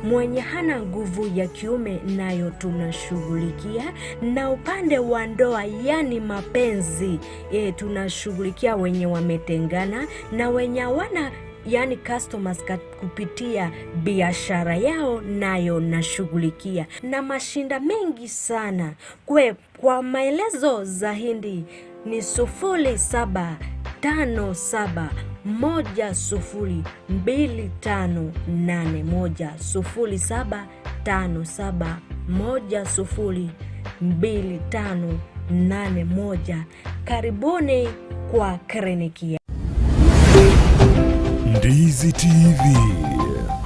mwenye hana nguvu ya kiume nayo tunashughulikia, na upande wa ndoa yani mapenzi tunashughulikia wenye wametengana na wenye hawana yani customers kupitia biashara yao nayo nashughulikia, na mashinda mengi sana. Kwa maelezo zaidi ni 0757102581 0757102581. Karibuni kwa kliniki. Ndizi TV,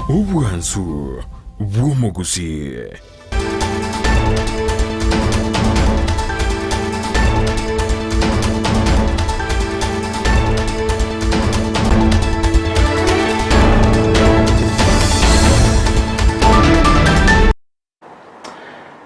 ubwansu bw'omuguzi.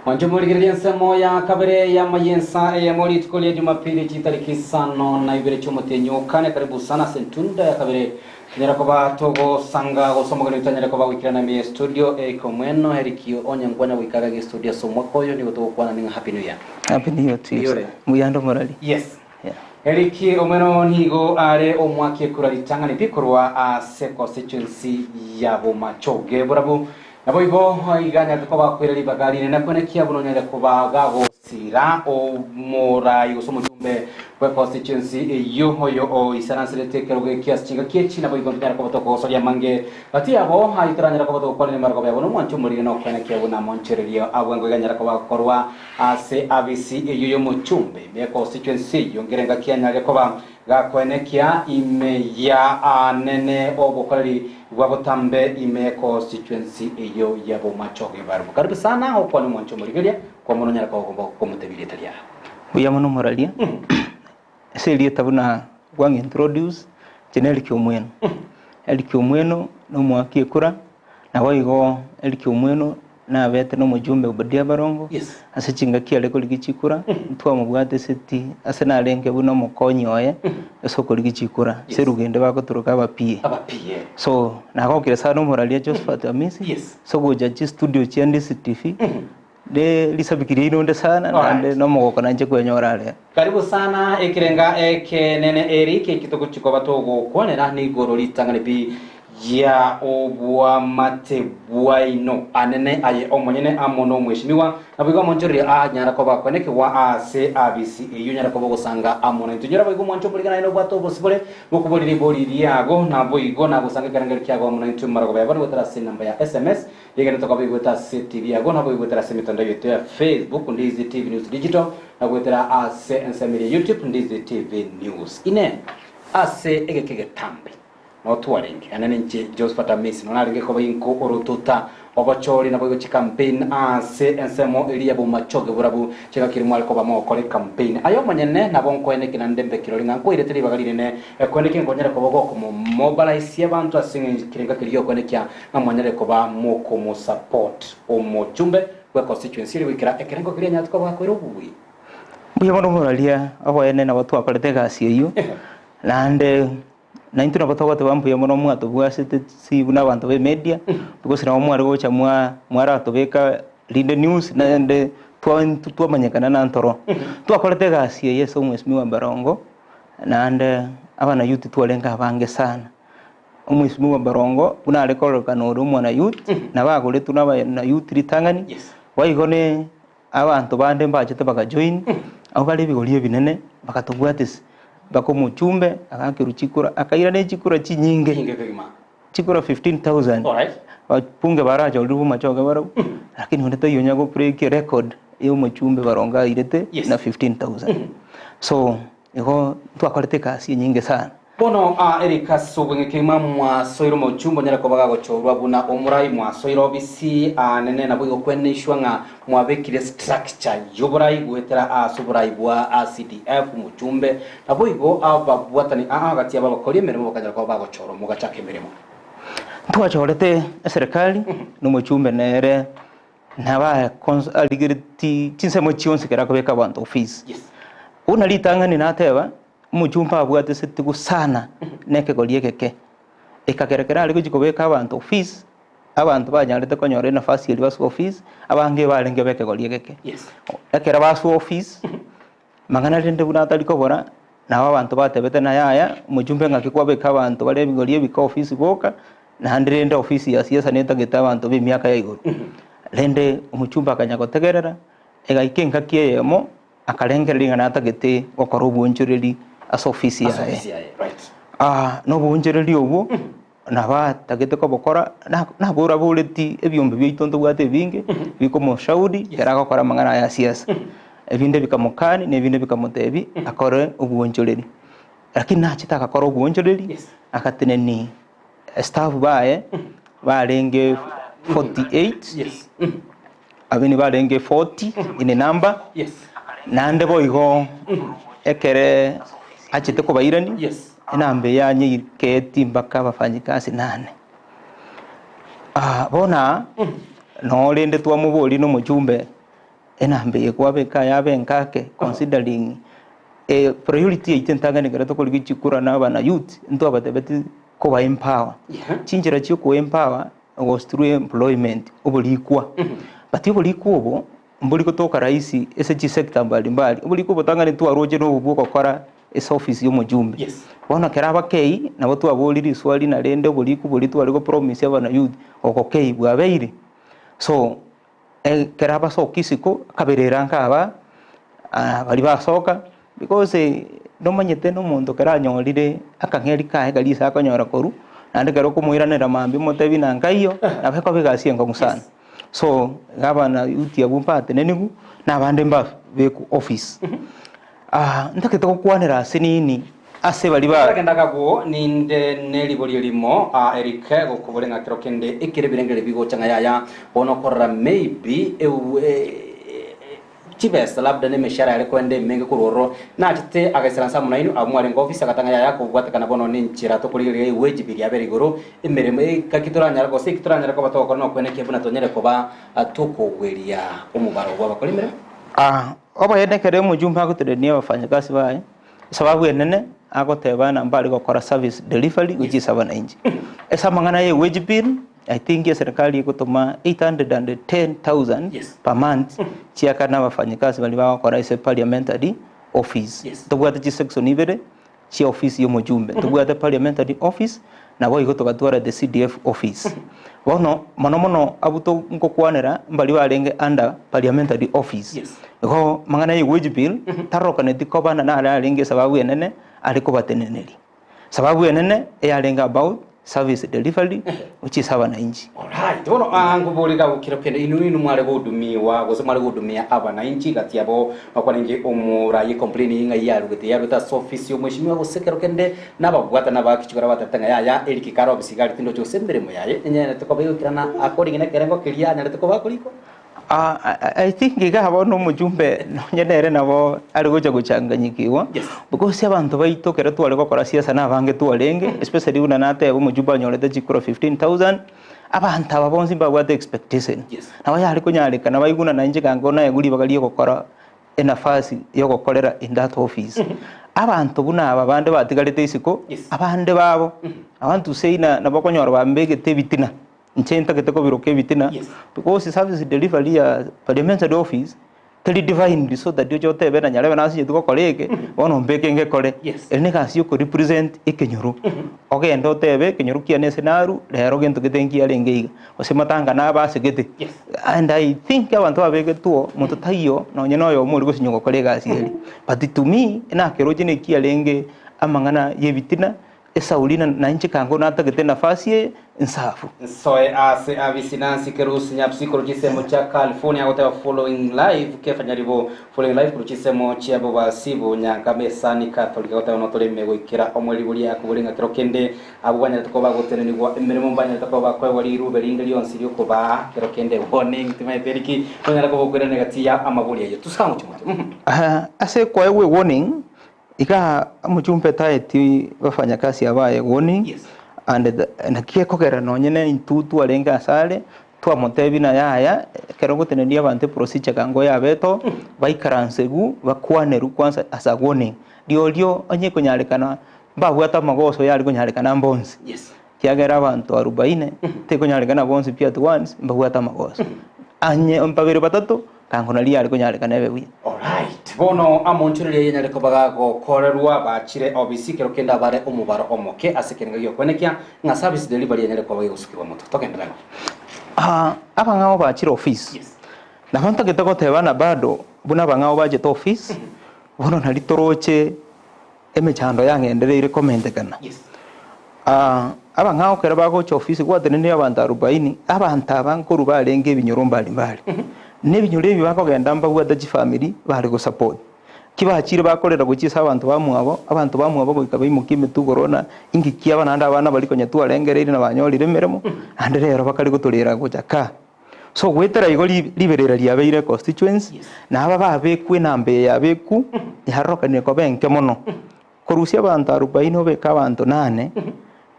Wanjumurigiria nsemo ya kabere ya mayensa ya mori tukolia Jumapili chitariki sano na ibere chomotenyo kane. Karibu sana sentunda ya kabere nyarakoba togo sanga gosomo gani nyarakoba wikirana mi studio komweno herikio onyangwana wikaga ge studio somokoyo ni goto kwana ninga happy new year. Happy new year to you. Muyando morali. Yes. Yeah. Herikio omweno nigo are omwaki kuralitanga ni pikorwa se constituency ya Bomachoge burabu. Nabo ibo iganya tukoba kwirali bagari na kwenekia buno nyere kuba gago sira o morai usomujumbe kwa constituency yohoyo o isanansele tekeroge kiasi chinga kiechi nabo ibo nyere kuba toko soria mange bati abo haitara nyere kuba toko ni margo babo no mwanchu muri no kwenekia buna monchererio abwango nyere kuba korwa ase abisi yoyo muchumbe be constituency yongerenga kianya kuba gakwenekia ime ya nene obokoreri Wabotambe ime constituency iyo ya Bomachoge barubu. Karibu sana ho kwa mwancho murigeria kwa mono nyara kwa komutebiri talia. Uya mono moralia. Selie tabuna wang introduce generic omweno. Eliki omweno no mwakie kura na waigo eliki omweno na bete no mujumbe Obadia Barongo. Yes. Ase chinga kiale ko ligichikura twa mubwate seti ase na lenge buno mokonyoye esoko ligichikura serugende bakoturuka abapie. So nako kire sana moralia Josephat Amisi. Yes. So go jaji studio cha Ndizi TV. De lisabikiri inonde sana na no mogoko nanje kwenyorale. Karibu sana ekirenga nene Eric kitoko chikoba togo kwanera ni goro litangane bi ya obwa matebwaino anene aye omonyene amono mweshimiwa nabigo monjori nyara ko bakoneke wa ase abisi iyo nyara ko bogosanga amono tunyara bigo mwancho buligana ino bwato bosibole bokubuliri boli yago na boigo na gusanga karangari kyago amono ntumara ko bayabari gotara se namba ya SMS yegene toka bigo ta TV yago na boigo gotara se mitandao yetu ya Facebook Ndizi TV News Digital na gotara ase ensemble YouTube Ndizi TV News ine ase egekege tambe otwaringe anene nje Josephat Amisi nonarige ko bayinko orotota obachori na boyo chi campaign ase ensemo iliya Bomachoge burabu cheka kirimo alko bamokore campaign ayo manyene na bonko ene kinandembe kirolinga nko ireteri bagalire ne kweneke ngonyera ko bogo ko mobilize abantu asinge kirenga kiriyo kwenekya ngamonyere ko ba moko mo support omochumbe kwa constituency wikira ekerengo kiriya nyatko bakwero buwi Buya mono moralia abo ene na watu akorete gasi iyo nande na intu nabotogo tebampuye mono mwato bwasete sibuna abantu be media because na omwari gocha mwara tobeka Linde News na nde twamanyekana na ntoro twakorete gasi yeso Mheshimiwa Barongo na nde abana youth twalenga bange sana Mheshimiwa Barongo buna rekoroka no mwana youth na bagore tunaba na youth litangani waigone abantu bande mbachete baka join aho bali bigolie binene bakatubwatise bako muchumbe akakiru chikura akaira ne chikura chinyinge chikura 15,000 alright punge baraja uli Bomachoge barabu lakini honeta yonya go break record yo muchumbe Baronga irete na 15,000 so ego twakorete kasi nyinge sana bono Erika sobenge kema mwa soiro mochumbo nyara ko baga gochorwa buna omurai mwa soiro bisi nene na bwigo kwenishwa nga mwabekire structure yoburai gwetera soburai bwa CDF muchumbe na bwigo ababwatani gati abakori emeremo bakajya ko baga gochoro mugachaka emeremo twachorete serikali no muchumbe nere naba aligiriti chinsemo chionse kera ko beka abantu office una litangani nateba muchumba abwate setiku sana neke golie keke ekakerekera ali kujikobeka abantu office abantu banyarete konyora nafasi eri basu office abange barenge beke golie geke Yes. ekera basu office magana rende buna atari kobora nabo abantu batebete na yaya mujumbe ngakikwa beka abantu bare bigolie bika office boka na ndrende office ya siasa neta geta abantu be miaka ya iguru rende umuchumba akanyagotegerera egaikenga kieyemo akarengerera ngana atagete gokora ubunjureri as office ya Right. no bunjureri obu naba tagete ko bokora na bura buleti ebyombe byitondo bwate binge biko mo shaudi kera gokora mangana ya siasa ebinde bikamukani nebinde bikamutebi akore ubunjureri lakini nachita akakora ubunjureri akateneni staff bae barenge 48 Yes. abini barenge 40 in a number Yes. nande boigo ekere achite ko bairani Yes. inambe yanyi keti mpaka bafanyikazi 8 bona no rende twa mubori no mujumbe inambe yekwa beka yabe nkake considering priority itentanga ni garato koligi chikura na bana youth ndo abatebeti ko ba empower chinjira cyo ko empower was through employment obulikwa bati obulikwa obo mbuli kutoka raisi SG sector mbali obulikwa botanga ni twa roje no buko kora esa office yo mujumbe Yes. bona keraba kei na batu aboliri swali na rende obulikwa bulitu aliko promise abana youth okokei bwabeire so keraba so kisiko kaberera nkaba bali basoka because no manyete no muntu keranyorire akangeri kae gali sakonyora koru nande kero kumuiranira mambi motebi na nkaiyo nabeko bigasie ngongusana so gabana youth yabumpate nenigu nabande mba beku office ndakete kokwanira sinini ase bali ba Kendaga go ninde neli boli limo Erike go kubolenga kero kende ikire birengere bigo changa yaya bono korra maybe chibesa labda ne meshara yale kwende menge kuroro na tete agaisiransa munainu amwari ngo office agatanga yaya kubwata kana bono ninchira to kulire wage biri abere goro imereme kakituranya rako sikituranya rako batoko no kwene kebuna tonyere koba atoko gweria umubaro w'abakolimere oba yendekere mujumba guterenia abafanyakazi baye sababu enene agotebana mbali gukora service delivery ujisaba na inji esa mangana ye wage bill I think ya serikali ikutuma 810,000 per month chiaka na abafanyakazi bali bakora ise parliamentary office tubwate chi section ibere chi office yo mujumbe tubwate parliamentary office na bo igoto gatwara the CDF office bono mono abuto nkokwanera mbali barenge under parliamentary office go mangana ye wage bill taroka ne dikobana na arenge sababu enene ariko bateneneri sababu enene yarenga about service delivery uchi sawa na inji. Alright, bono angu boliga ukira kende inu mwale godumiwa gozo mwale godumia aba na inji gati abo bakwaninge omurayi complain inga yaru gete yaru ta office yo mweshimiwa gosekero kende nabagwata nabakichikora batatanga yaya eriki karo bisigari tindo cyo sembere mo yaye enyene tukobayo kirana according na kerengo kiria nyane tukobakuliko. I think igabo no mujumbe nyenere nabo ari goja guchanganyikiwa because abantu baito kera twale gukora siasa na bange twalenge especially una nate abo mujumba nyorete chikura 15,000 abantu ababonzi bagwate expectation na baya ari kunyarika na bayiguna nanje kangona yaguri bagaliye gukora enafasi yo gukorera in that office abantu buna abande batigalete isiko abande babo abantu seina nabakonyora bambege tebitina nchenta keteko biroke bitina because service delivery ya parliamentary office teli divine so that you jote bena nyale bana asi tuko kolege ono mbeke ngekole ene kasi ko represent ikenyuru oge ndo tebe kenyoru kiane senaru lero gento ketengi alengeiga osematanga na base gete and I think abantu abege tuo mutatayo no nyeno yo muri gusinyuko kolega asi but to me na keroje ne kialenge amangana yebitina esaulina na nchi kango nata gete nafasi nsafu soe ase avisinansi kerusi nyapsikolo chisemo cha California gote following live kefanya ribo following live kulu chisemo chiabo basibu nyanga mesani Catholic gote onotole megwikira omweli buli akubulinga kero kende abuganya tukoba gotene ni gwa emirimo mbanya tukoba kwa wali rube lingeli onsi ryo koba kero kende warning tima periki onyala ko kwera negatia amabuli yetu tusamu chimoto ase kwa ewe warning ika mujumbe taeti bafanyakazi abaye warning and nakiyekogera nonyene intutu alenga asale twa motebi na yaya kerongo tenenia bante procedure kango yabeto baikaransegu bakwaneru kwanza asa warning dio onye kunyarekana babwata magoso yali kunyarekana mbonzi kiagera abantu 40 tekunyarikana bonse pia at once mbagwata magoso anye mpabiri batatu kangona liari kunyarikana ebebuya. Alright, bono amonchurire yenyare kubaga gokorerwa bachire obisi kero kenda bare omubaro omoke asekenga yo kwenekia nga service delivery yenyare kubaga gusukirwa moto tokenda ngo abangao bachire office. Yes. Na honta kitoko tebana bado buna bangao baje to office bono nalitoroche emechando yangendereire komentekana. Yes. Abangao kera bago cho office gwatenene abantu 40 abantu abankuru balenge binyoro mbali nebinyoro ebi bakogenda mbagwata chi family bali go support kibachire bakorera guchisa abantu bamwabo goika baimukime tugorona ingikia abana bali konya twarengereire na banyorire meremo ande rero bakari gutulira guchaka so gwetera igo liberera liabeire constituency. Yes. Na aba babekwe nambe yabeku iharokane ko benke mono korusia abantu 40 beka abantu 8.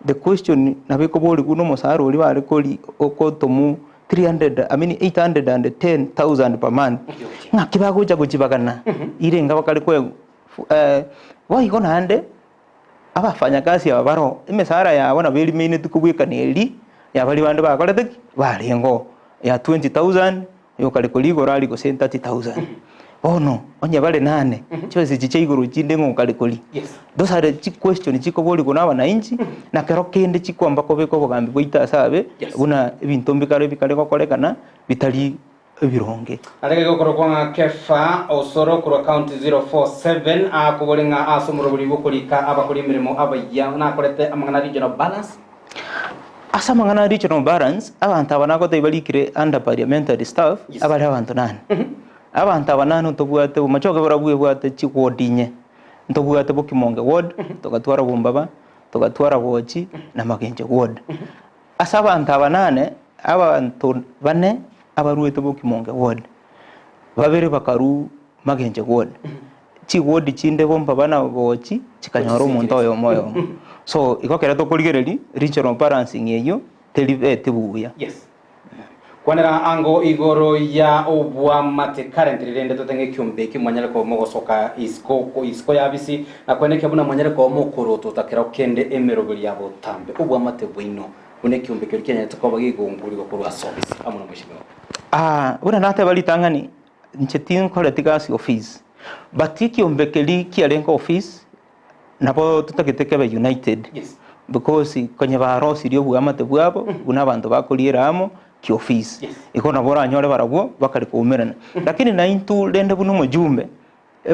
The question nabeko boli kuno mosaro oli bali koli okotomu 810,000 per month ngakibagoja gujibagana irenga bakali kwe waigo nande abafanya kazi abaro imesara yabona beli minute kubwika neli yabali bande bakolete balengo ya 20,000 yo kali koligo rali go 30,000 ono onye bale 8 chose chiche iguru chinde ngo kali koli. Yes. Those are the question chiko boli kuna wananchi na kero kende chikwamba kobeko bogambi boita sabe. Yes. Una ibintu mbikare korekana bitali ebironge arege gokoro kwa kefa osoro ku account 047 akubolenga asomuro buli bukulika abakuri mirimo abaya na korete amangana regional balance. Asa mangana regional balance abantu abanako tebalikire under parliamentary staff. Yes. Abali abantu 8. Abantu abanano tobwate machoke barabwe bwate chikodinye ntobwate bokimonge ward togatwara bumbaba togatwara bochi na magenje ward. Asa abantu abanane abantu 4 abaruete bokimonge ward babere bakaru magenje ward chi ward chinde bombaba na bochi chikanyoro muntu oyo moyo so ikokera tokoligereri regional balancing eyo telibuya. Yes. Kwanera ango igoro ya obwa mate currently rende totenge kyombe kimwanyale ko mogosoka isko yabisi na kweneke buna mwanyale ko mokoro tutakera kende emerobiri yabo tambe obwa mate bwino une kyombe kyo Kenya tukoba gonguri ko kwa service amuno mushimiro una nate bali tangani nchetin koletiga si office but kyombe keli kialenga office nabo tutakiteke be united. Yes. Because kwenye baro sirio bwa mate bwabo buna bantu bakolira amo ki office. Yes. Ikona bora nyore barabwo bakari kumerana. Lakini na intu lende buno mujumbe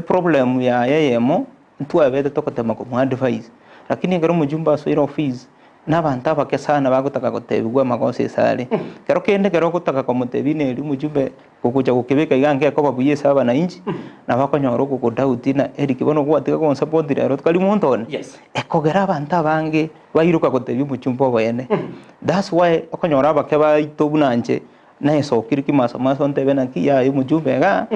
problem ya yeyemo ntu abete tokotema ko advice. Lakini ngero mujumba asoira office n'abantu abakesana bagutaka gutebigwa magose sale. Kero kende kero gutaka ko mutebine eri mujumbe kukuja kukibeka igange ko babuye saba na inji na bakonyoro ko doubt na eri kibono gwateka ko support rero kali muntone. Yes. Ekogera abantu abange bayiruka gutebi mujumbo boyene. That's why okonyora bakeba itobunanje na esokiri kimaso ntebe na kiya mujumbe ga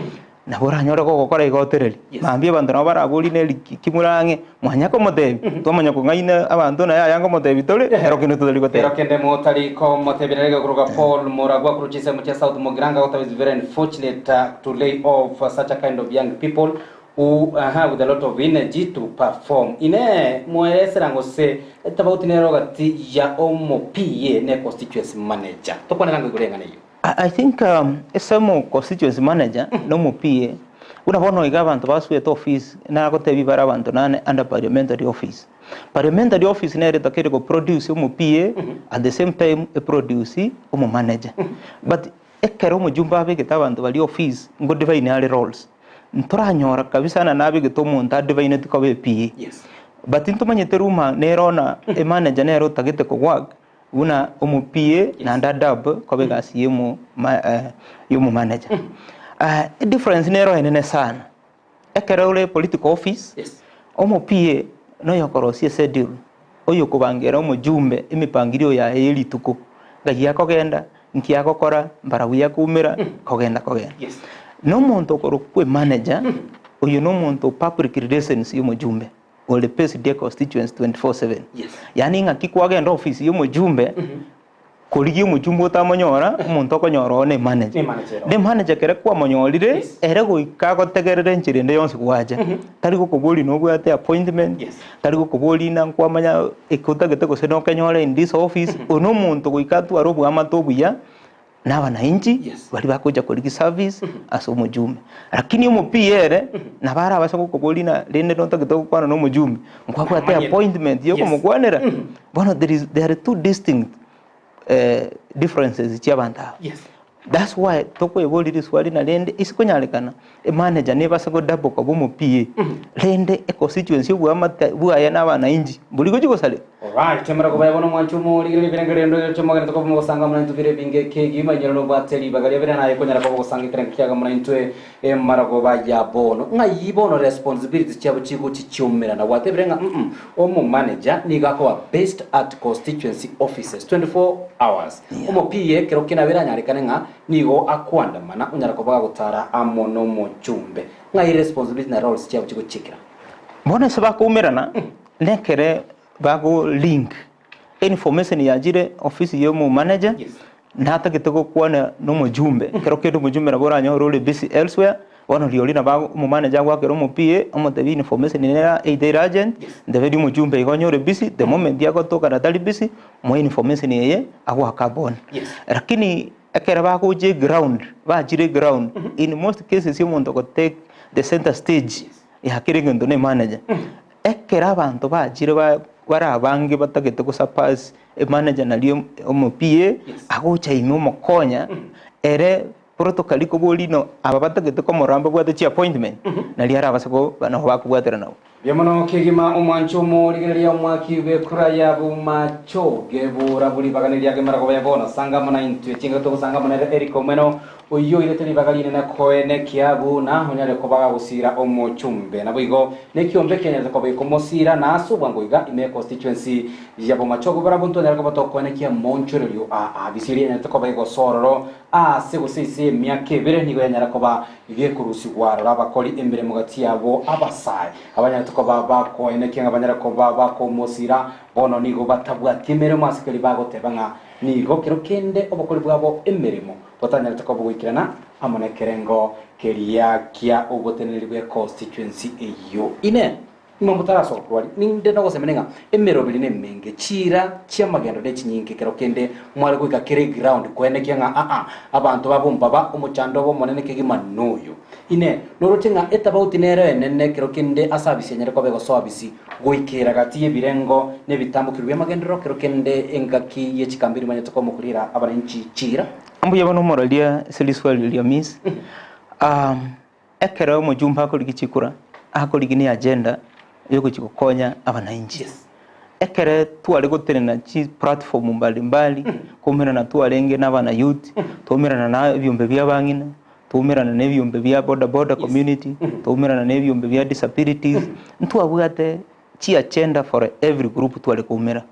na bora nyora ko gukora igotereri. Yes. Mambie bantu na baraguri ne kimurange mwanya ko mutebi tomanya ko ngaina abantu na yango mutebi tole ero kino tudali gotera. Ero kende motari ko motebirega kuruga Paul Moragwa kuruchise mutia South Mogranga what is very unfortunate to lay off such a kind of young people who have with a lot of energy to perform. Ine mwelesera ngose about nero gati ya omo PA ne constituency manager. Tokwana nango gurenga neyo. I think some constituency manager no mo PA unabono igabantu baswe to office na ko tebi bara abantu nane under parliamentary office. Parliamentary office nere takere ko produce mo PA at the same time produce mo manager. But ekero mo jumba be kitabantu bali office ngo divine ali roles. Ntoranyora kabisa na nabi gitomo nta divine to be PA. Yes. But intumanye teruma nerona e manager nero tagete ko work una omu PA na ndadab ko be gasi yemu yumu manager. Difference nero enene sana. Ekerole political office. Yes. Omu PA no yokorosie schedule. Oyo kubangera omu jumbe imipangirio ya eli tuko. Gagia kogenda nkia kokora mbarawiya kumira kogenda. Yes. No muntu korokwe manager oyo no muntu public relations yumu jumbe. All the PSD constituents 24/7. Yes. Yani ngakikwa agenda office yumu jumbe korigi omojumbe otamonyora omonto okonyora ne manager ne manager kere kwa monyorire ere goika gotegerere enchire nde yonsi gwaja tari gokobori no bwate appointment tari gokobori na kwamanya ekotagete gose no kenyora in this office ono muntu goika tu arobu amato buya n'abananchi bari bakuja korigi service aso omojumbe lakini omopiyere nabara abasa gokobori na rende no tagete gokwana no omojumbe nkwabwate appointment yo komokwanera bono there are two distinct differences chiabanta. That's why toko eboliri swali na rende isikonyalekana manager ne basa go double ko bomo PA rende e constituency bwa na bana inji buli go sale. Alright, temera ko bayono mwanchumo ligire birengere ndo chomo gane ko mo sanga mwana ntubire binge kegi manyero no bateri bagale bira na ekonyara ko sanga kirenga kyaga mwana ntwe marago bajya bono ngayibono responsibility cyabo chiko chichomera na watebirenga omo manager niga ko based at constituency offices 24 hours omo PA kero kina bira nyarikane nga nigo akwanda mana unyara ko baga gutara amono mo chumbe ngai responsibility na roles cyabo chiko chikira mbona saba kumerana nekere bago link information yajire office yo mu manager nata kitoko kwana no mujumbe kero kedo mujumbe nabora nyo role busy elsewhere wano lioli na bago mu manager gwa kero mu PA omo tebi information nera either agent the very mujumbe igonyo re busy the moment yako toka na tali busy mo information yeye agwa carbon lakini ekere bago je ground ba jire ground in most cases yo muntu ko take the center stage ya kirenge ndo ne manager ekere abantu ba jire ba warabange batagete ko surpass manager na liyo omo PA agocha ime omokonya ere protocol ko bolino aba batagete ko moramba bwate chi appointment na liara abasako bana bakubwatera nawo byamono kegima omwancho mo ligereria omwaki be kuraya bumacho gebura buli baganiria gemara ko bayabona sanga mona intwe chinga to sanga mona eriko meno oyo ile teni bagalina na koene kiabu na honyale ko baga usira omochumbe na boigo ne kiombe kenya ko be komosira na aso bwango iga ime constituency yabo macho ko barabunto ne ko bato koene kia monchorio a bisiri ne to ko be go sororo a se go sisi miake bere nigo yanyara ko ba ige kurusi gwaro abakoli embere mugati yabo abasai abanya to ko baba ko ene kia abanyara ko baba ko mosira bono nigo batabwa timere masikeli bago tebanga nigo kero kende obokoli bwabo emeremo botanya to ko bugikirana amone kerengo keria kia ogotenelwe constituency eyo ine imomutara so kwali ninde no gosemenenga emero biline menge chira chia magendo de chinyinke kero kende mwale kuika kere ground kwene kianga abantu babumba ba umuchando bo monene kegimanoyo ine norotenga etabauti nere nene kero kende asabisi nyere ko bego sobisi goikera gati ebirengo ne bitambukirwe magendero kero kende engaki yechikambiri manyeto ko mukurira abaninchi chira ambu yabano moralia seliswali ya miss ekera mo jumba ko ligichikura akoligini agenda yoko chikokonya abananchi ekere tuwale gotenena chi platform mbali kumira na tuwalenge n'abana youth tumirana na ebyombe byabangina tumirana na ebyombe bya border community tumirana na ebyombe bya disabilities ntwabwate chi agenda for every group tuwale kumira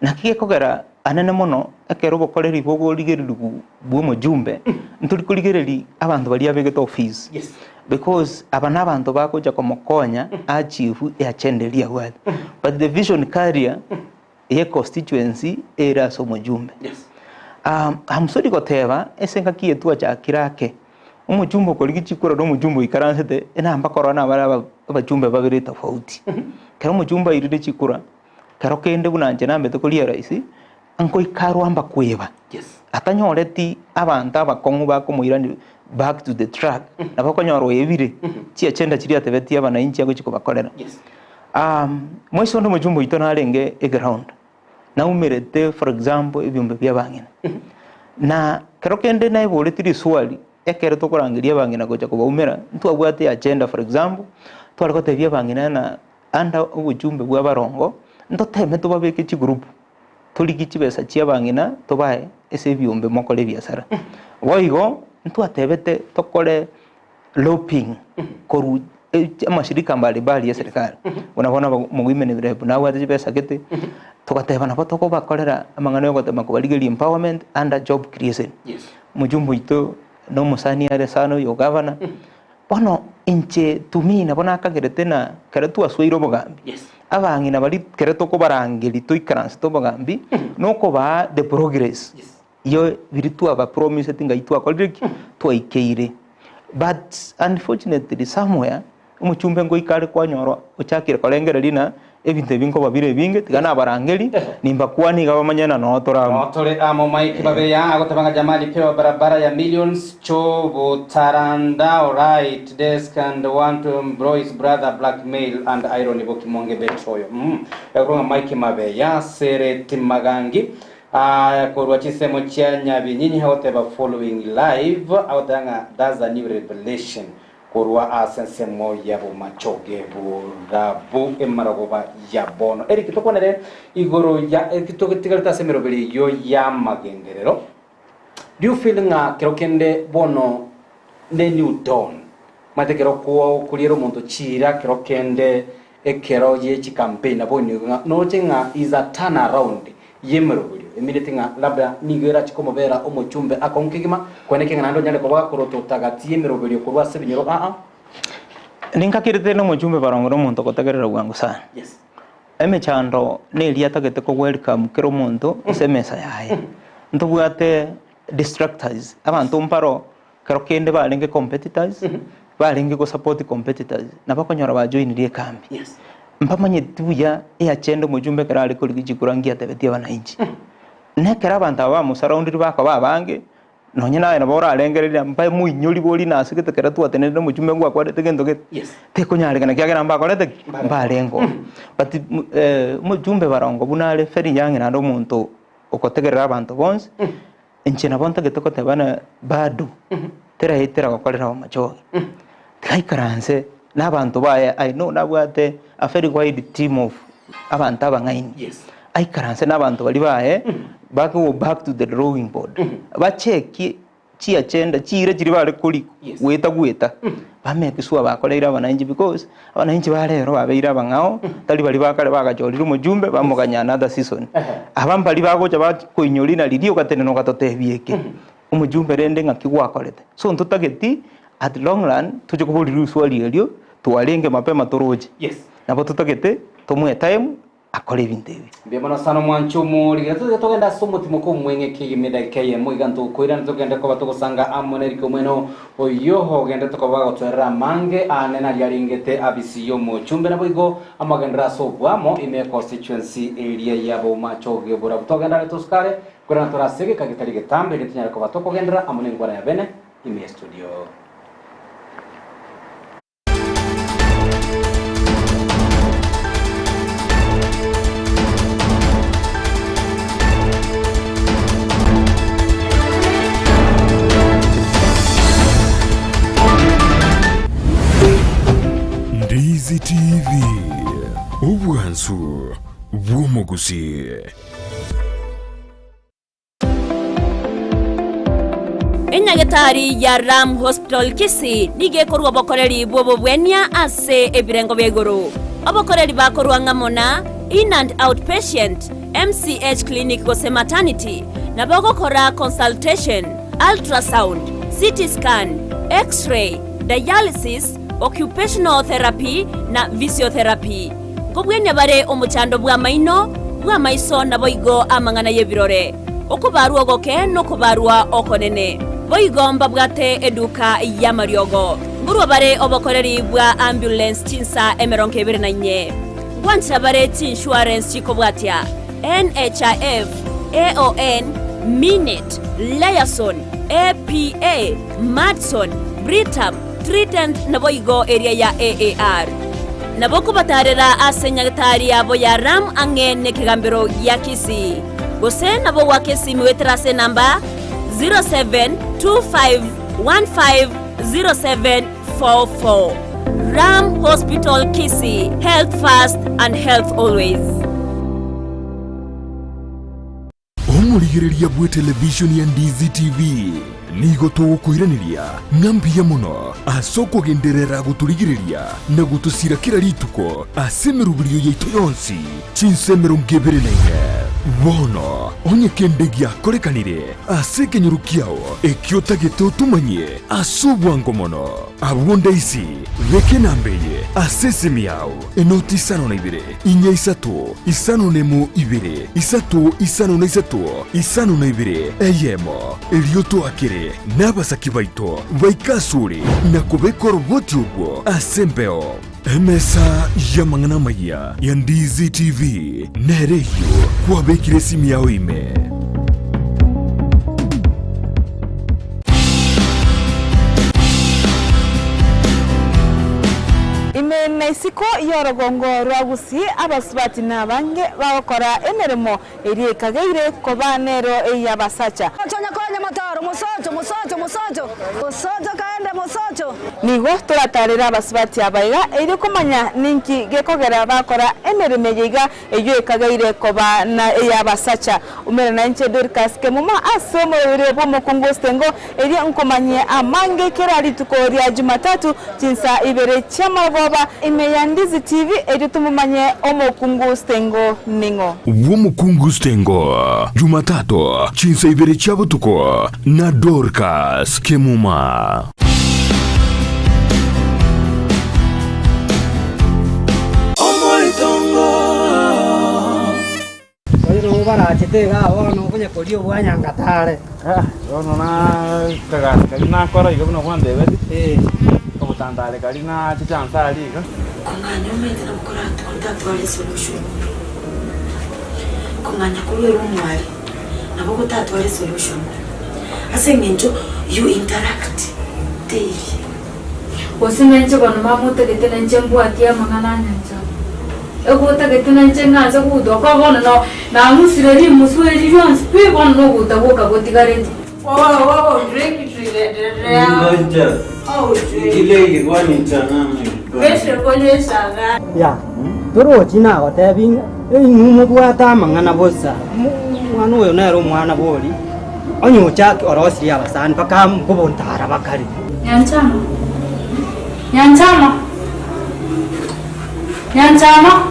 nakiye kogera anene mono ekero bokoreri bogo ligerirugu bwo jumbe ntuli kuligereri abantu bali abegeto office because abana abantu bakoja komokonya achieve yachendelia wale but the vision carrier ye constituency era so mujumbe amsori goteba esenga kiye tuwa cha kirake umujumbe ko ligichikura no mujumbe ikaransete ena mbakora na abajumbe babiri tofauti kero mujumbe iride chikura kero kende bunanje nambe to kulia raisi anko ikaru amba kweba atanyoreti abantu abakongu bakomuirani back to the track nabakonyoro yebire chi agenda chiri atebeti abana inchi yago chiko bakorera mweso ndo mujumbo itona arenge ground na umerete for example ebyombe byabangina na kero kende na ibole tiri swali ekere to korangiria bangina gocha ko baumera ntwabwate agenda for example twariko tebya bangina na anda ubujumbe bwa barongo ntoteme to babeke chi group tuligichi besa chi bangina to bae ese byombe mokole byasara waigo ntwatebete tokore loping koru amashirika mbalimbali ya serikali unabona mu women rep na wadi pesa gete tukateba na batoko bakorera amangano yo gotema ko legal empowerment and job creation mujumbu ito no musani are sano yo governor bono inche tumi na bona kagerete na karatu aswiro bogambi abangina bari kereto ko barangeri to ikaranse to bagambi noko ba the progress yo biritu aba promise tinga itu akolriki to ikeire but unfortunately somewhere umuchumbe ngo ikare kwa nyoro uchakira kolengera lina ebintu binko babire binge tigana abarangeri nimba kwani gabamanyana no tore amo Mike Mabeya agotabanga jamali pewa barabara ya Millions Chobo Taranda. Alright, desk and want to embroice brother blackmail and irony bokimonge betroyo yagonga Mike Mabeya sere timagangi korwa chisemo cyanya binyinyi hoteba following live awatanga that's a new revelation korwa asensemo yabo machoge burabu emaragoba yabono eri kitokonere igoro ya kitokigalita semero beli yo ya magengerero. Do you feel nga kirokende bono ne new dawn mate kiroko kuliro muntu chira kirokende ekero ye chi campaign aboni no tinga is a turn around yemero beli immediate nga labda nigera chikomo bera omochumbe akonkigima kweneke ngando nyale ko bakoroto tagati yemero beli ko rwase binyoro ninka kirite no mochumbe barongoro muntu kotagerera gwangu sana. Yes. Eme chando ne liya tagete ko welcome kero muntu semesa yaye ntubwate distractors abantu mparo kero kende balenge competitors balenge ko support competitors nabakonyora ba join rie kambi. Yes. Mpamanye tuya ya chendo mujumbe kera ali kuligi kurangia tebetia bananchi nekera abantu aba musaraundi bako babange nonyena ena bora alengerera mpa mu inyori boli nasigete kera tuatenere mujumbe ngwa kwa tegendo get tekonyare kana kyagera mba kolete mbalengo but mujumbe barongo bunale feri yange na ndo muntu okotegerera abantu bonse enchena bonta getoko tebana badu tera hitera kokolera mu machogi kai karanse n'abantu baye I know nabwate a very wide team of abantu abangaini. Yes. I karanse n'abantu bali baye back to the drawing board bacheki chi agenda chire chiri bale kuri gweta bamekiswa bakolera abananji because abananji balero babeira bangao tali bali bakale bagajolira umujumbe bamuganya another season abambali bagocha bakoinyolina lidio kateneno katotebieke umujumbe rende ngakigwakolete so ntutageti at long run tuje kubulira swali elio tuwalenge mapema toroje. Yes. Nabo tutagete tumwe time akole bintewe mbemana sana mwanchumu ligatu togenda somo timoko mwenge kiyimeda keye muiganto koira ntogenda ko batogosanga amoneri ko mweno oyoho genda to ko bagotera mange anena yaringete abisiyo mu chumbe na boigo amagendra so bwamo ime constituency area yabo machoge bora togenda to skare kora torasege kagitari getambe litinya ko batokogendra amoneri ngwana ya bene ime studio. Easy TV Obwansu Bwomogusi Enyagetari ya Ram Hospital Kisi nige korwa bokoreri bobo bwenya ase ebirengo begoro abokoreri bakorwa ngamona in and outpatient MCH clinic gose maternity na bogokora consultation ultrasound CT scan x-ray dialysis occupational therapy na physiotherapy ngobwenya bare omuchando bwa maino bwa maiso na boigo amangana yebirore okubarwa goke no kubarwa okonene boigomba bwate eduka ya mariogo ngurwa bare obokoreri bwa ambulance chinsa emeronke 24 gwantira bare insurance chiko bwatia NHIF AON Minute Liason APA Madson Britam Trident na boigo area ya AAR na boko batarera asenyagatari abo ya Ram angene kigambiro ya Kisi gose na bo wakesi miwetrase namba 0725150744 Ram Hospital Kisi, health first and health always. Omurigereria bwe television ya Ndizi TV nigo tugukwiraniria ngambia muno asoko genderera guturigireria na gutusira kira rituko asemerubirio yaitu yonsi chinsemeru ngebere naine bono onye kende giakorekanire ase kenyuru kiao ekiotagete otumanye ase obwango mono abonde isi reke nambeye ase esimu yao enoti 52 inya 3 52 52 eyemo erioto akire n'abasaki baito baikasure na kubeka roboti ubwo ase mbeo emesa ya mang'ana maya ya Ndizi TV nereyo kwabekire simu yao ime na isiko yorogongo rwagusi abasubati nabange bakora emeremo erikageire kobanero eyabasacha Chonya konya mataro musocho kaende musocho nigo turatarira abasubati abaiga eri kumanya ninki gekogera bakora emeremo yiga eyo ekageire kobana eyabasacha umere na nche Dorcas kemuma asomo rebo mukungustengo eri nkomanye amange kerari tukoria Jumatatu jinsa ibere chamagoba imeya Ndizi TV editumumanye omukungustengo ningo Womukungustengo Jumatatu chinsa ibere chabutuko na Dorcas kemuma barachitega ono kunya korio bwanyangatare ono na kagasi na kora igo no kwande beti obutandale kali na chichansa liga kunganya umete namukora twatwale solution kunganya kuri rumwari nabo kutatwale solution asengenjo you interact daily wasingenjo kono mamuta getena njembwati amangana nyanza egota getena njengaza kudoka bona no na musireri musweri yonse pe bona no gutaboka gotigareti wow drink Ngonja ile igwani tana beshe konye saga ya toro china gotebi inyumu bwata mangana bosa mwana oyo nero mwana boli onyocha orosiri abasani paka mkubontara bakari Nyanchama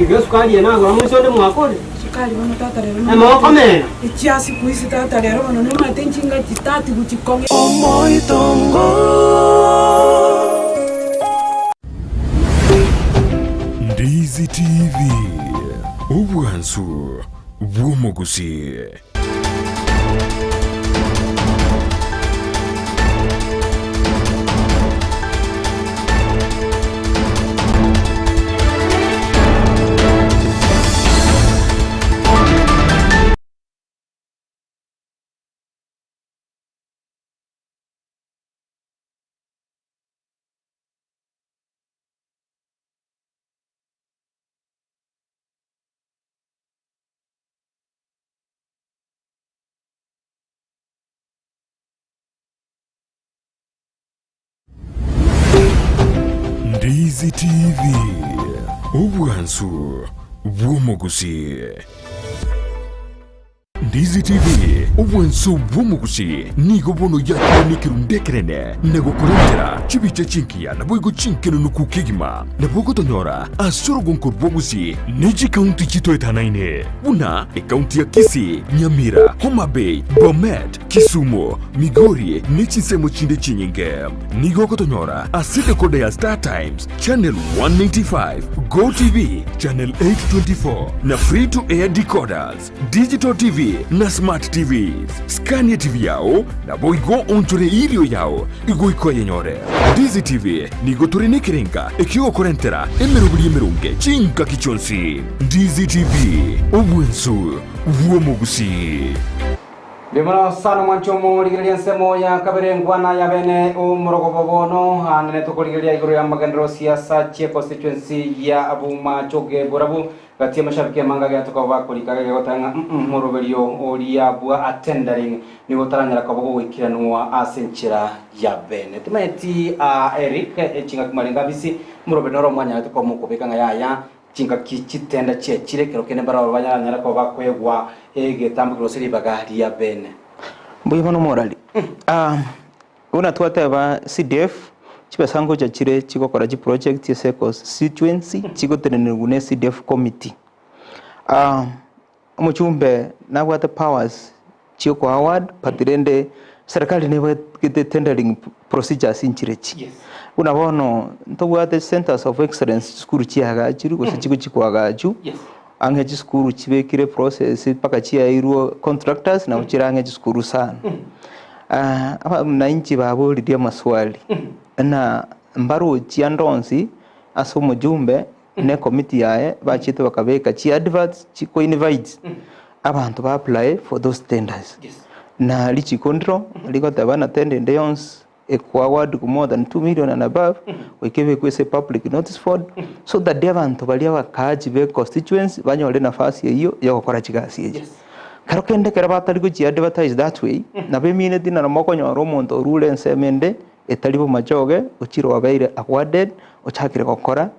Ibyo sukali nago amusonde mwakole Sukali bano tata rero Ema komena Ichiasi kuisi tata rero bano no matenchinga titati kuchikonge Omoitongo Ndizi TV Ubwansu Bwomogusi Ndizi TV Ubwansu Bwomogusi Ndizi TV Ubwansu Bwomogusi nigo bono yakire nikirundekerene nego kurengera chibiche chinkia na boigo chinkeno nukukigima na bogo tonyora asoro gonko Bwomogusi neji county chito etanaine una county ya Kisii Nyamira Homa Bay Bomet Kisumu Migori nechisemo chinde chinyinge nigo kotonyora aside kode ya Star Times channel 195 Go TV channel 824 na free to air decoders digital TV na smart TVs Scania TV yao na boigo onchore ilio yao igo ikoye nyore Ndizi TV nigo turine kirenga ekio korentera emerubuli emerunge chinka kichonsi Ndizi TV Ubwensu Bwomogusi Bimana sana mwanchomo ligirilia nsemo ya kabere ngwana ya bene umurogo bobono anene tukoligiria iguru ya magendero siasa che constituency ya Abuma Choge Borabu gatia mashabiki manga ya tukaba kolikaga gotanga muroberio oria bua attending ni gotaranya kabogo wikiranwa asenchira ya bene tumeti Eric echinga kumaringa bisi murobenoro mwanya tukomukubika ngaya chinga kichitenda che chirekero kene bara banyara ko bakwegwa getambu groseri bagari ya bene mbuye bono morali una twateba CDF chipesango chachire chigokora chi project yese constituency chigotenenegune CDF committee omochumbe nabwate powers chioko award patirende serikali newe kite tendering procedures inchirechi unabono ntobwate centers of excellence skuru chiaga chiri gose chigo chikwaga chu ange chiskuru chibekire process paka chiairwo contractors na uchirange chiskuru sana aba mnainchi babo lidia maswali na mbaro chiandonsi aso mujumbe ne committee yae bachite bakabeka chi adverts chiko invite abantu ba apply for those tenders na lichi control ligotabana tender yons award more than 2 million and above we give a public notice for so that the abantu bali abakaji be constituency banyole nafasi hiyo ya gukora kigasi hiyo karokende kerabatari go advertise that way na be minute na moko nyoro omonto rule nsemende etalibo majoge uchiro wabeire awarded ochakire gukora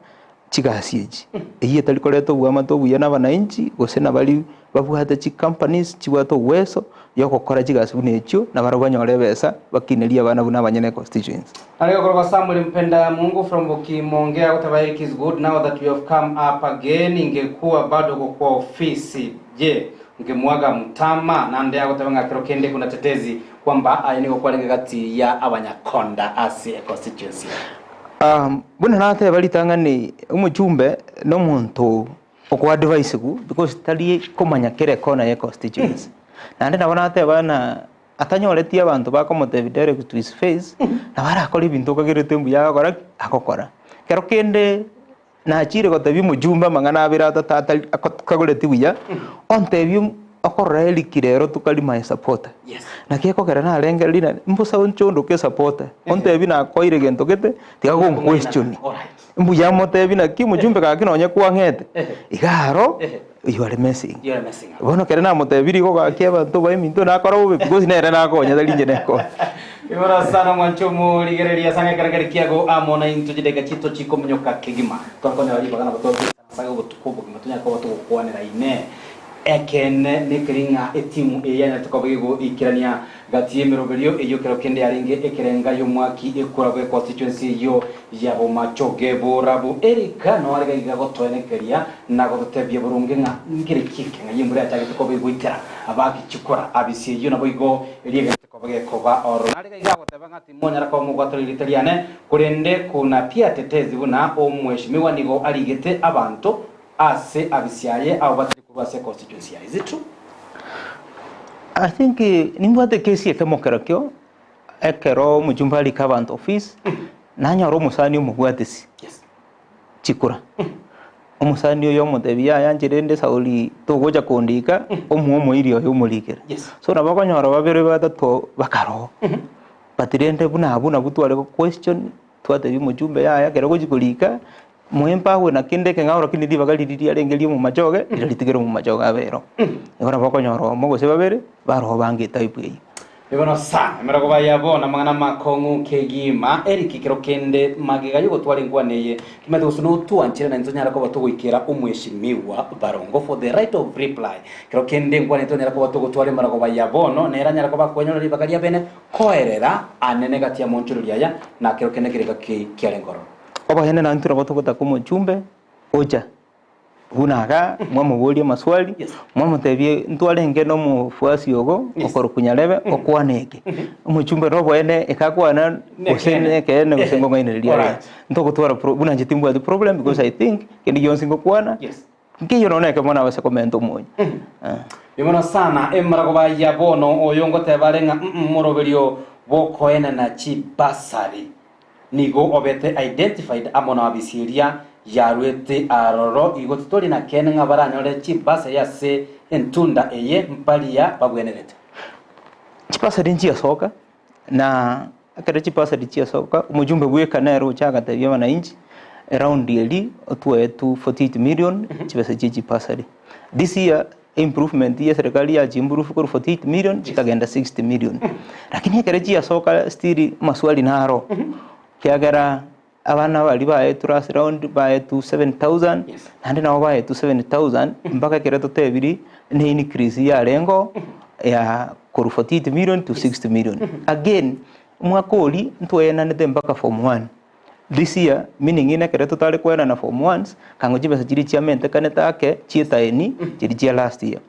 kigasi eji eyi etalikoreto bwa buya n'abananchi gose nabali babuhate chi companies chibwato weso yo gukora kigasi bunecho na barabanyore besa bakineria abana buna abanyene constituents. Alego kwa Samuel Mpenda Mungu from Bukimongea utabaiki is good now that you have come up again. Ingekuwa bado kwa ofisi je ngemwaga mtama na ndea kutabanga kirokende kuna tetezi kwamba ayeniko kwa gati ya abanyakonda as a constituency. Buna nate balitangani umuchumbe no muntu okwa advice ku because tali komanya kere kona ya constituency nande nabona ate bana atanyoretie abantu bakomote direct to his face na barakora ibintu kagirete mbuya akokora kero kende na achire gotabi mujumba mangana abira tata kagoreti buya ontebi akorra elikirero tukali my supporter na kieko kera na renga lina mbusa onchondo ke supporter ontebi na koire gento gete tiago question mbuya motebi na ki mujumbe ka kinonye kwa ngete igaro you are messing bono kera na motebi go ga kieba to ba minto na kora ube because nere na konya dalinje neko Ibara sana mwanchomo ligereria sanga karagari kiago amona into jidega chito chiko mnyoka kigima twakonya bali bagana bato sanga butukubo kimatunya ko bato kwanira ine ekene nikiringa etimu eyanya tukabigo ikirania gatie miroberio eyo kero kende yaringe ekerenga yo mwaki ekuragwe constituency yo yabo machoge borabu erika no arega igago toenekeria nago tebye burunge nga ngire kike nga yimbure atage tukabigo ikira abaki chikora abisi yo nabo igo eriga tukabage koba oro arega igago tebanga timonya rako mugwato litaliane kurende kuna pia tetezi buna omweshimiwa nigo arigete abantu ase abisiaye au batari kurwase constituency. Is it true? I think nimbwate kesi ekemokerakyo ekero mujumba ali covenant office nanyaro musani omugwatesi chikura omusani oyo mutebia yanjirende sauli togoja kondika omuomo irio yo mulikere so nabakonyora babere batatu bakaro batirende buna butwale question twatebi mujumbe yaya kero gojikolika mwempa we na kinde kengaura kinidi bagaliriria rengelie mu majoge iritigero mu majoga bero ngora bakonyoro mogo se babere baro bange type yi Ibono sana emerago bayabona mangana makongu kegima Eric kirokende magega yugo twari ngwaneye kimete gusuno tuanchire na nzonya rako batugwikira umweshimiwa barongo for the right of reply kirokende ngwane tonera ko batugo twari marago bayabono nera nyarako bakwenyora ribagalia bene koerera anene gatia monchururia ya na kirokende kireka kiarengoro oba hene na ntura batugo takumo chumbe oja hunaga mwamubulia maswali mwamutebie ntwalenge no mufuasi yogo okoro kunyalebe okwaneke umuchumbe robo ene ekakwana osene kene gosengo ngainelia ntoko twara buna njitimbu the problem because I think kendi yonsingo kwana ngiyo noneka mwana wase komento moyo Bimona sana emarago bayabono oyongo tebarenga moroberio boko ene na chibasari nigo obete identified amona abisiria yarwete aroro igotitori na kenenga baranyore chibasa yase entunda eye mpalia bagwenerete chipasa dinchi yasoka na akere chipasa dinchi yasoka umujumbe bweka nero chaga tabia wananchi around yearly otwetu 48 million chipasa chipasa this year improvement ya serikali ya improve kwa 48 million chikagenda 60 million lakini akere yasoka still maswali naro kiagara abana bali bae trust round bae to 7000 and now bae to 7000 mpaka kireto tebiri ni increase ya lengo ya 48 million to 60 million again mwakoli ntoyena nete mpaka form 1 this year meaning ine kere tutari kwena na form 1s kango chibesa chiri chiamente kaneta ake chietaini chiri chia last year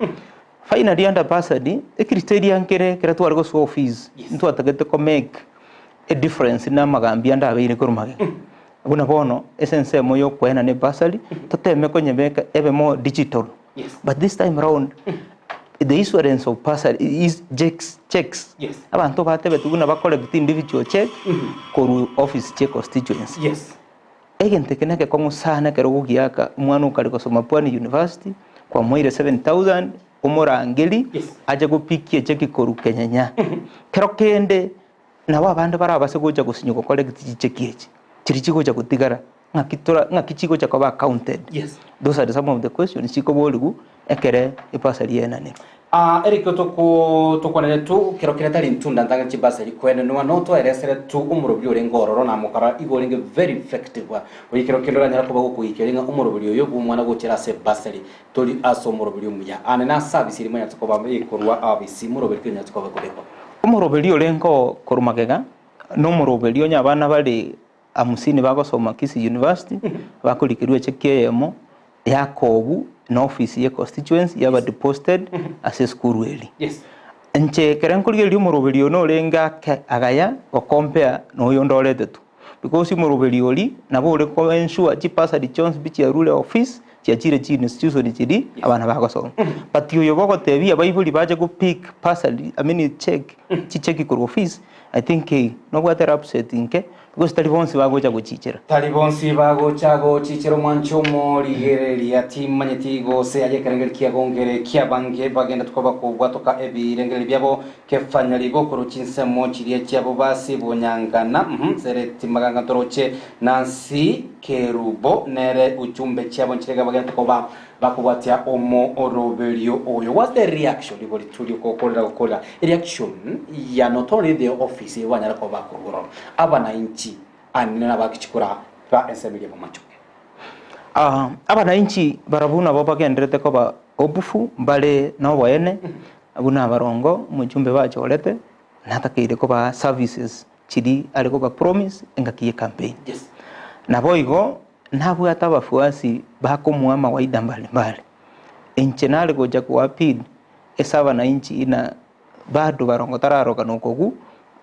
finally under bursary criteria nkere kere twari go school fees ntu atagete ko make a difference na magambi anda abeire kurumage abuna bono essence moyo kwena ne bursary toteme ko nyebeka ebe more digital but this time around the issuance of bursary is checks abantu batebe tuguna ba collect individual check koru office check constituency egente keneke kongo sana kero gugiaka mwana ukari kusoma Pwani University kwa mwire 7000 umurangeli aje gupikie cheki koru Kenyanya kero kende na wabande barabase kuja gusinyuko collect cheki echi chiri chiko cha kutigara ngakichiko cha kwa counted those are some of the questions chiko boligu ekere ipasari yenane Eriko tukonere tu kero kiretari ntunda ndanga chibasari kwene no noto eresere tu umurobyo rengororo na mukara igoringe very effective wa kero kero nyara kuba kuyikiringa umurobyo yo bumwana gukira se basari tori aso umurobyo muya ane na service irimo yatsokoba ikorwa abisi umurobyo kenya tsokoba kuleko umurobyo rengo korumagega no umurobyo nyabana bali amusini bagosoma Kisii University bakulikirwe chekeyemo yakobu na office ya constituency yaba deposited as a school really nche kerenkulye umurobyo no renga agaya ko compare no yondolete tu because umurobyo li nabo ule ko ensure chipasa di chance bichi ya rule office chire chi institution chiri abana bagosoma but yo boko tebi abayibuli baje go pick parcel check ko office I think no water upsetting because talibonsi bagocha guchichira talibonsi bagocha guchichira mwanchomo ligereria timanyeti gose aje karengeri kia gongere kia bange bagenda tukoba kubwa toka ebirengeri byabo kefanya ligo kuruchinse mo chiriye cyabo basi bonyangana sereti maganga toroche Nancy Kerubo nere uchumbe cyabo nchirega bagenda tukoba bakubwatia omo orobelio oyo. What's the reaction libori tulio kokola reaction ya not only the office wanyara ko bakubura abana inchi anena bakichikura ba ensemble mu macho abana inchi barabuna baba kendrete ko ba obufu mbale no boene abuna barongo mujumbe bacho olete natakire ko ba services chidi aliko ba promise engakiye campaign na boigo nabo atabafuasi bakomwa mawaida mbalimbali enchenale goja kwa pid esaba na inchi ina bado barongo tararoka nokogu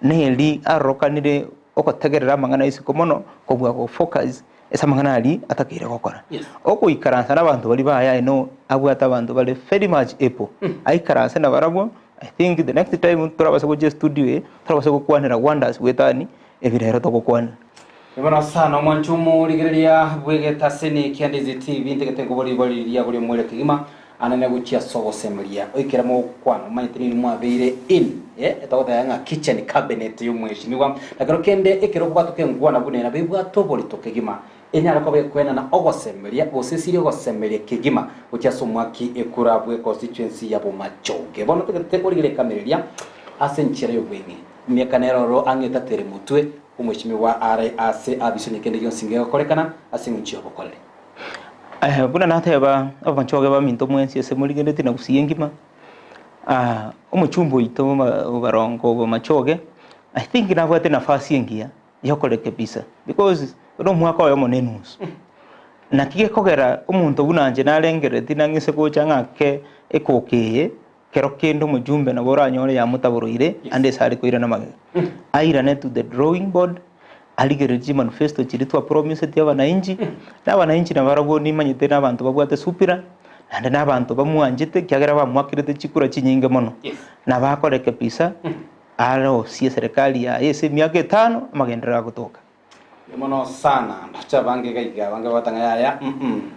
neli arokanire okotegerera mangana isi komono kobwa ko focus esa mangana ali atakire gukora oko ikaransa nabantu bali baya no abwata abantu bali very much able aikaransa na barabo. I think the next time turabase go studio turabase go kwanira wonders wetani ebirero to kokwana Ibona sana mwanchumu ligereria bwegeta seni Kiandizi TV ntegete ngobori boliria buli mwele kigima anane guchia sogo semlia oikera mo kwano manyitini mwabeire in etagota yanga kitchen cabinet yumweshimiwa nakero kende ekero kwatuke ngwana bunena bibwa toboli tokegima enyara ko bekwena na ogosemlia osesiri ogosemlia kigima guchia somwaki ekurabwe constituency yabo machoge bono tegete oligere kameria asenchire yobwengi myekanero angeta tere mutwe umweshimiwa RAC abisonye kende yonsinge korekana asinguchi obokorere buna nateba abanchoge baminto mwensi ese muri gende tina kusiyengima umuchumbo ito barongo machoge I think nabwate nafasi yengia yokoreke bisa because no mwaka yo monenus na kige kogera umuntu bunanje narengere tina ngise ko changake ekokeye kero kendo mujumbe na bora nyore ya mutaburoire ande sari ko irana mage airane to the drawing board aligereji manifesto chiritwa promise tia bananchi na bananchi na baraboni manyite na abantu babwate supira nande na abantu bamwanjite kyagera bamwakirete chikura chinyinge mono na bakoreke pisa aro si serikali ya ese miaka 5 magendera kutoka mono sana ndacha bange gaiga bange batanga ya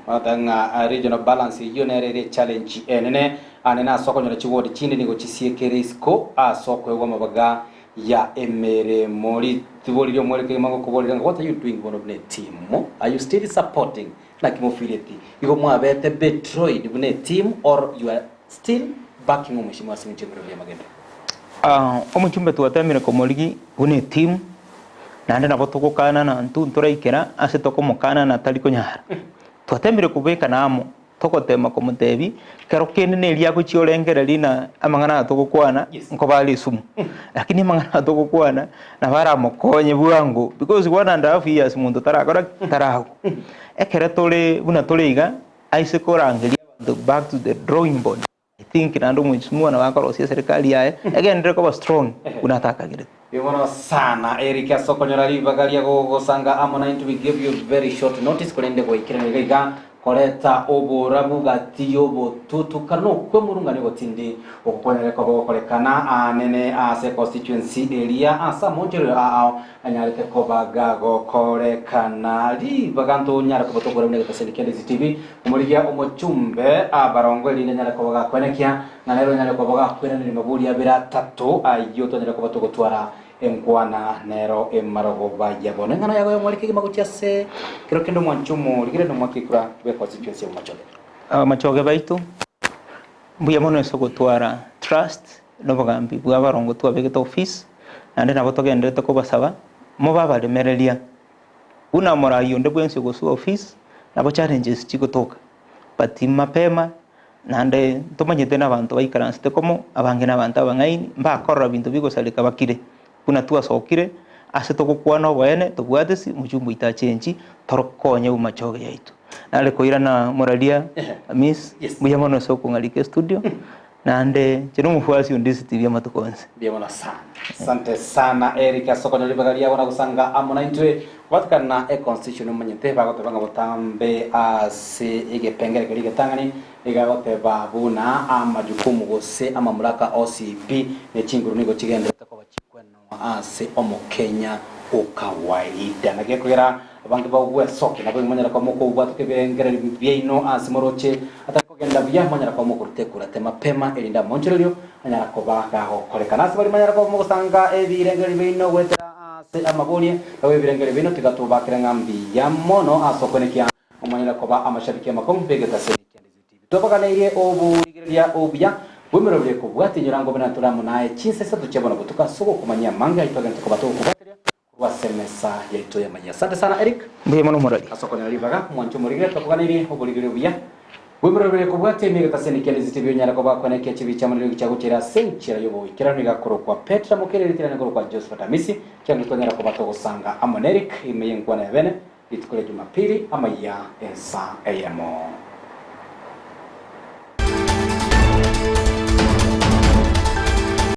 batanga regional balance yonere challenge enene anena soko nyora chiwodi chindi nigo chisiekeresko soko yo mabaga ya emere mori tiboli yo mweleke mango kubolira what are you doing one of the team are you still supporting like mofileti igo mwabete betroid bune team or you are still backing umeshimwa simchimero ya magende omuchumbe tuwatamire komoligi bune team nande na botoko kana na ntu ntoraikera ase toko mokana na taliko nyara tuwatamire kubeka namo tokotema komutebi kero kende ne liya kuchiolengera lina amangana atokokwana nko bali sumu lakini amangana atokokwana na bara mokonye bwangu because 1.5 years muntu tarakora tarago ekere tole buna toleiga aise korangelia back to the drawing board. I think nando mwichimua na wakoro sia serikali yae again ndeko strong unataka gire Bimono sana Eric Asokonyora libagalia gogosanga Ammonite. We give you very short notice kulende goikira ngiga koreta oburabu gatiyo botutu kano kwe murungani gotindi okukonyere ko gokorekana nene ase constituency area asa monjero anyarete ko bagago korekana li baganto nyara ko botogora ne gataselikende TV umurigia umuchumbe abarongo line nyara ko bagakonekia na lero nyara ko bagakwena ni mabuli abira 3 ayoto nyara ko botogotwara enkwana nero emarogo bayabone ngana yago yomwalike maguchase kiro kendo mwanchumo ligire no mwakikura be constituency ya machoge machoge baitu mbuya mono esogotwara trust no bagambi bwabarongo twabegeta office ande nabo togendete ko basaba mo babalemerelia una morayo nde bwense go su office nabo challenges chikotoka but mapema nande tomanyete nabantu baikaranste komo abange nabantu abangaini mbakorra bintu bigosalika bakire kuna tuwa sokire ase tokukwana bwene tobwatesi mujumbu itachenji torokonye umachoge yaitu nale koira na moralia miss buya mono soko ngalike studio nande chino mufuasi undisi TV matukonse biamona sana asante sana Eric Asokonyora libagalia wana kusanga Ammonite watkana e constitution manyete bagote banga botambe ase igepengere kali gatangani igagote babuna amajukumu gose amamulaka OCP ne chinguru nigo chigende ko bachikweno ase omo Kenya okawaida nagekugera abange bagwe soke nabo manyara ko moko ubwatuke bengere byeino ase moroche atakogenda bya manyara ko moko rutekura tema pema elinda moncherero anyara ko bagaho korekana ase bari manyara ko moko sanga ebirengere bino wetera ase amaboni awe birengere bino tigatubakira ngambi ya mono asokonekia omanyara ko ba amashabiki amakombe begeta senikende TV topakana ile oburigiria obya bumero bile ko bwati nyirango bina turamu nae chinsesa tuchebona butuka soko kumanya manga itogenda ko batu kubateria wasemesa yaito ya manya. Asante sana Eric. Mbuye mono morali. Asokonyora libaga mwancho murigire topakana ile oburigiria obya bumero bile ko bwati migeta senikende TV nyara ko bakoneke chibicha muri gichagukira senchira yobo ikirano igakoro kwa Petra Mukere ritirane ko kwa Joseph Tamisi cyangwa tonyara ko bato gusanga Amon Eric imeye ngwana ya bene itukore Jumapili amaya ensa ayemo